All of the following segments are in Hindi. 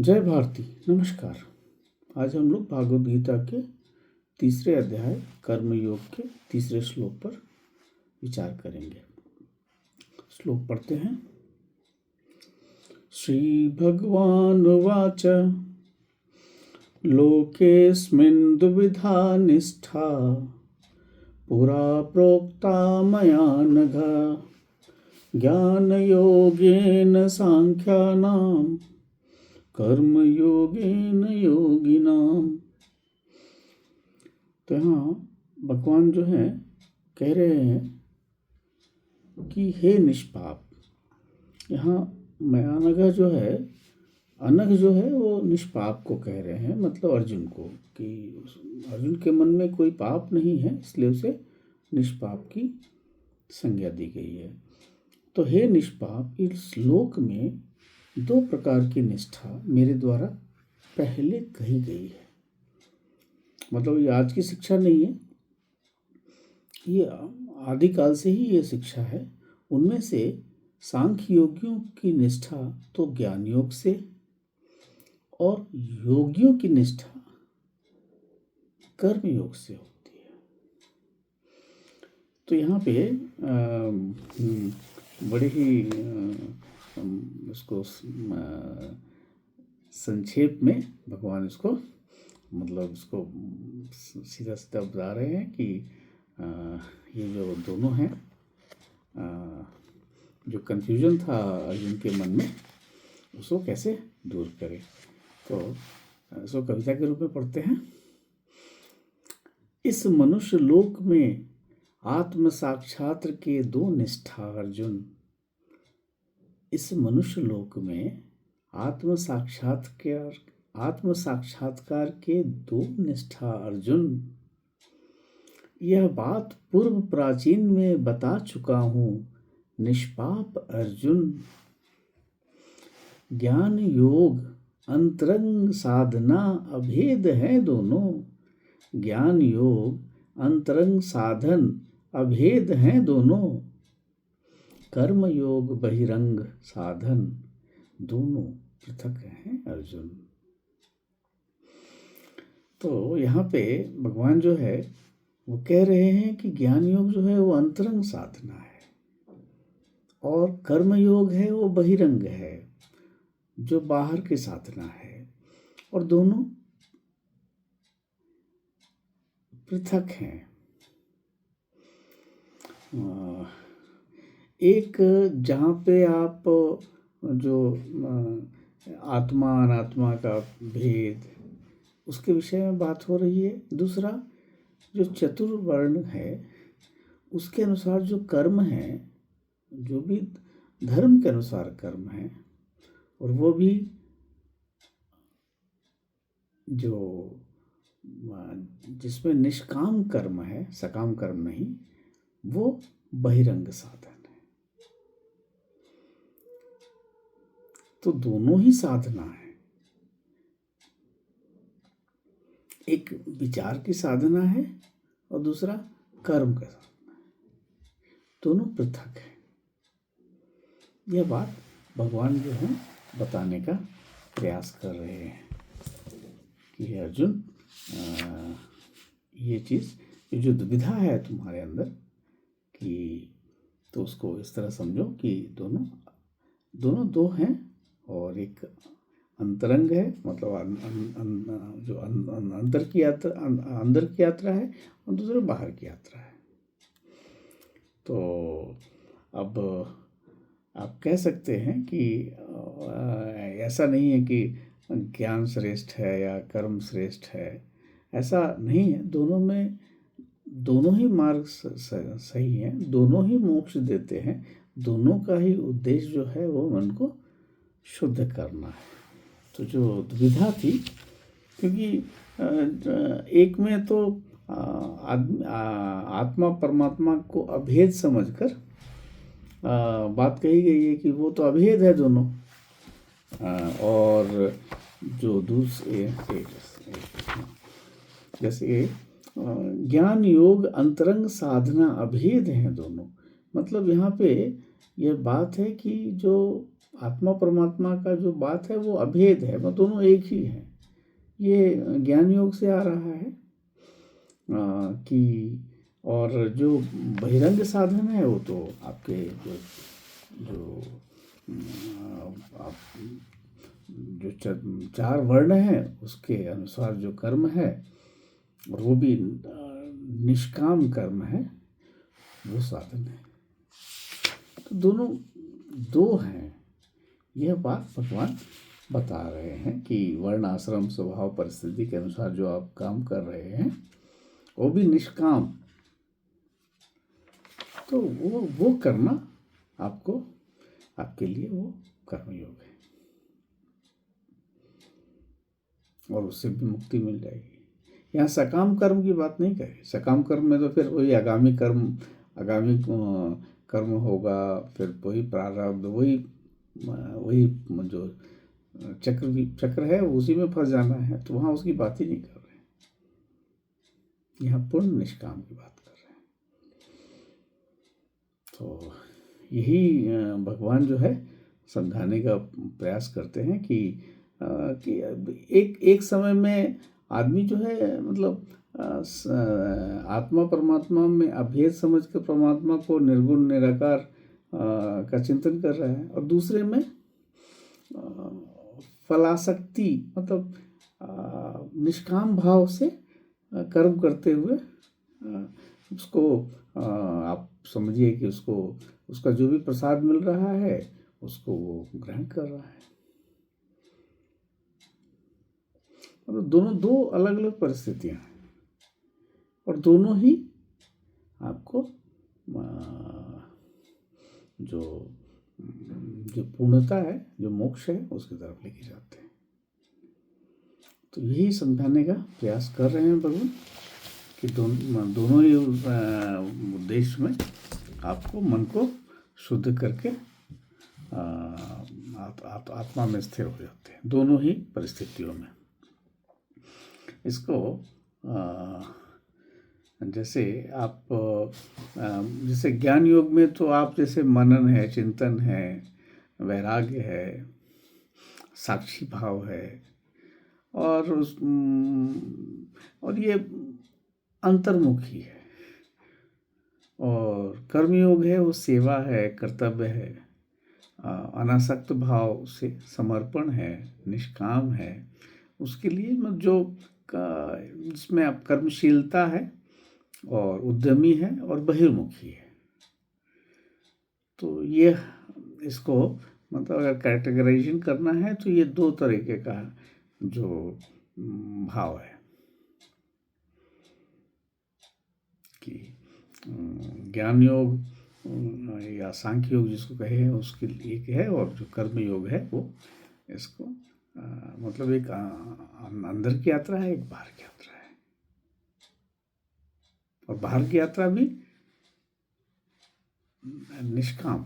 जय भारती। नमस्कार। आज हम लोग भागवत गीता के तीसरे अध्याय कर्मयोग के तीसरे श्लोक पर विचार करेंगे। श्लोक पढ़ते हैं। श्री भगवान वाच लोकेस्मिन् दुविधा निष्ठा पुरा प्रोक्ता मया नघ ज्ञानयोगेन सांख्यानां कर्मयोगेन योगिनाम। तो यहाँ भगवान जो है कह रहे हैं कि हे निष्पाप, यहाँ मयानघ जो है, अनघ जो है वो निष्पाप को कह रहे हैं, मतलब अर्जुन को, कि अर्जुन के मन में कोई पाप नहीं है, इसलिए उसे निष्पाप की संज्ञा दी गई है। तो हे निष्पाप, इस श्लोक में दो प्रकार की निष्ठा मेरे द्वारा पहले कही गई है। मतलब ये आज की शिक्षा नहीं है, ये आदिकाल से ही ये शिक्षा है। उनमें से सांख्य योगियों की निष्ठा तो ज्ञान योग से और योगियों की निष्ठा कर्म योग से होती है। तो यहाँ पे बड़े ही उसको संक्षेप में भगवान इसको मतलब इसको सीधा सीधा बता रहे हैं कि ये जो दोनों हैं, जो कंफ्यूजन था अर्जुन के मन में, उसको कैसे दूर करें। तो इसको कविता के रूप में पढ़ते हैं। इस मनुष्य लोक में आत्म साक्षात्कार के दो निष्ठा अर्जुन। इस मनुष्य लोक में आत्म साक्षात्कार के दो निष्ठा अर्जुन। यह बात पूर्व प्राचीन में बता चुका हूँ निष्पाप अर्जुन। ज्ञान योग अंतरंग साधना अभेद है दोनों। ज्ञान योग अंतरंग साधन अभेद हैं दोनों। कर्म योग बहिरंग साधन दोनों पृथक हैं अर्जुन। तो यहाँ पे भगवान जो है वो कह रहे हैं कि ज्ञान योग जो है वो अंतरंग साधना है और कर्म योग है वो बहिरंग है, जो बाहर की साधना है, और दोनों पृथक हैं। एक जहाँ पे आप जो आत्मा अनात्मा का भेद, उसके विषय में बात हो रही है। दूसरा जो चतुर्वर्ण है उसके अनुसार जो कर्म है, जो भी धर्म के अनुसार कर्म है, और वो भी जो जिसमें निष्काम कर्म है, सकाम कर्म नहीं, वो बहिरंग साधन है। तो दोनों ही साधना है। एक विचार की साधना है और दूसरा कर्म का साधना है। दोनों पृथक है। यह बात भगवान जो है बताने का प्रयास कर रहे हैं कि अर्जुन, ये चीज़, जो दुविधा है तुम्हारे अंदर, कि तो उसको इस तरह समझो कि दोनों दो हैं, और एक अंतरंग है, मतलब जो अंदर की यात्रा है, और दूसरा बाहर की यात्रा है। तो अब आप कह सकते हैं कि ऐसा नहीं है कि ज्ञान श्रेष्ठ है या कर्म श्रेष्ठ है, ऐसा नहीं है। दोनों ही मार्ग सही हैं, दोनों ही मोक्ष देते हैं, दोनों का ही उद्देश्य जो है वो मन को शुद्ध करना है। तो जो दुविधा थी, क्योंकि एक में तो आत्मा परमात्मा को अभेद समझकर बात कही गई है कि वो तो अभेद है दोनों, और जो दूसरे जैसे ज्ञान योग अंतरंग साधना अभेद हैं दोनों। मतलब यहाँ पे यह बात है कि जो आत्मा परमात्मा का जो बात है वो अभेद है, वो दोनों एक ही है। ये ज्ञान योग से आ रहा है कि और जो बहिरंग साधन है वो तो आपके जो जो आप जो चार वर्ण हैं उसके अनुसार जो कर्म है, और वो भी निष्काम कर्म है, वो साधन है। तो दोनों दो हैं। यह बात भगवान बता रहे हैं कि वर्ण आश्रम स्वभाव परिस्थिति के अनुसार जो आप काम कर रहे हैं वो भी निष्काम, तो वो करना आपको, आपके लिए वो कर्मयोग है, और उससे भी मुक्ति मिल जाएगी। यहाँ सकाम कर्म की बात नहीं करें। सकाम कर्म में तो फिर वही आगामी कर्म होगा, फिर वही प्रारब्ध, वही जो चक्र है उसी में फंस जाना है, तो वहाँ उसकी बात ही नहीं कर रहे। यहाँ पूर्ण निष्काम की बात कर रहे हैं। तो यही भगवान जो है समझाने का प्रयास करते हैं कि एक समय में आदमी जो है मतलब आत्मा परमात्मा में अभेद समझ कर परमात्मा को निर्गुण निराकार का चिंतन कर रहा है, और दूसरे में फलासक्ति मतलब निष्काम भाव से कर्म करते हुए उसको आप समझिए कि उसका जो भी प्रसाद मिल रहा है उसको वो ग्रहण कर रहा है। मतलब दोनों दो अलग अलग परिस्थितियां हैं, और दोनों ही आपको जो पूर्णता है, जो मोक्ष है, उसकी तरफ लेके जाते हैं। तो यही समझाने का प्रयास कर रहे हैं भगवान कि दोनों ही उद्देश्य में आपको मन को शुद्ध करके आत्मा में स्थिर हो जाते हैं, दोनों ही परिस्थितियों में। इसको जैसे आप जैसे ज्ञान योग में तो आप जैसे मनन है, चिंतन है, वैराग्य है, साक्षी भाव है, और ये अंतर्मुखी है। और कर्मयोग है वो सेवा है, कर्तव्य है, अनासक्त भाव से समर्पण है, निष्काम है। उसके लिए जो जिसमें आप कर्मशीलता है और उद्यमी है और बहिर्मुखी है। तो ये इसको मतलब अगर कैटेगराइजेशन करना है तो ये दो तरीके का जो भाव है कि ज्ञान योग या सांख्य योग जिसको कहे हैं उसके लिए एक है, और जो कर्म योग है वो इसको मतलब एक अंदर की यात्रा है, एक बाहर की यात्रा है, और बाहर की यात्रा भी निष्काम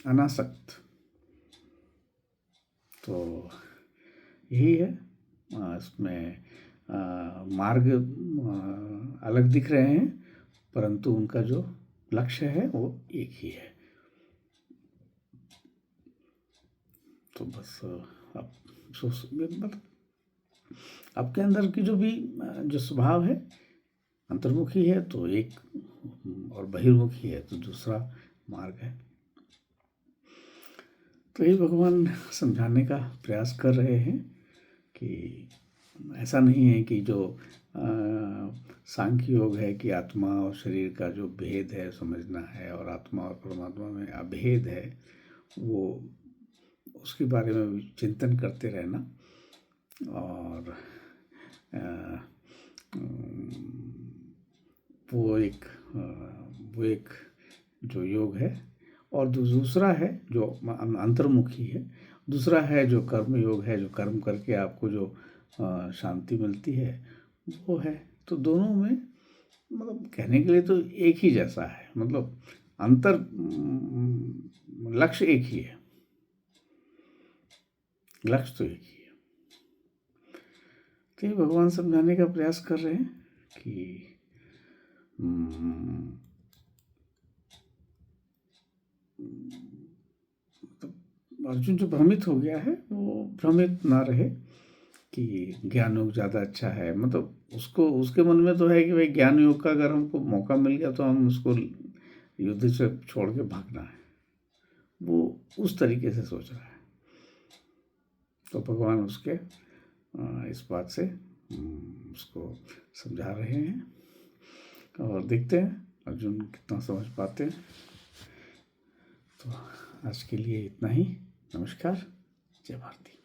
अनासक्त। तो यही है, इसमें मार्ग अलग दिख रहे हैं परंतु उनका जो लक्ष्य है वो एक ही है। तो बस आप मतलब आपके अंदर की जो स्वभाव है अंतर्मुखी है तो एक, और बहिर्मुखी है तो दूसरा मार्ग है। तो ये भगवान समझाने का प्रयास कर रहे हैं कि ऐसा नहीं है कि जो सांख्य योग है कि आत्मा और शरीर का जो भेद है समझना है, और आत्मा और परमात्मा में अभेद है, वो उसके बारे में चिंतन करते रहना। और वो एक जो योग है, और दूसरा है जो अंतर्मुखी है, दूसरा है जो कर्म योग है, जो कर्म करके आपको जो शांति मिलती है वो है। तो दोनों में मतलब कहने के लिए तो एक ही जैसा है, मतलब लक्ष्य एक ही है, लक्ष्य तो एक ही है। तो ये भगवान समझाने का प्रयास कर रहे हैं कि अर्जुन जो भ्रमित हो गया है वो भ्रमित ना रहे कि ज्ञान योग ज़्यादा अच्छा है। मतलब उसको उसके मन में तो है कि भाई ज्ञान योग का अगर हमको मौका मिल गया तो हम उसको युद्ध से छोड़ के भागना है, वो उस तरीके से सोच रहा है। तो भगवान उसके इस बात से उसको समझा रहे हैं और देखते हैं अर्जुन कितना समझ पाते हैं। तो आज के लिए इतना ही। नमस्कार, जय भारती।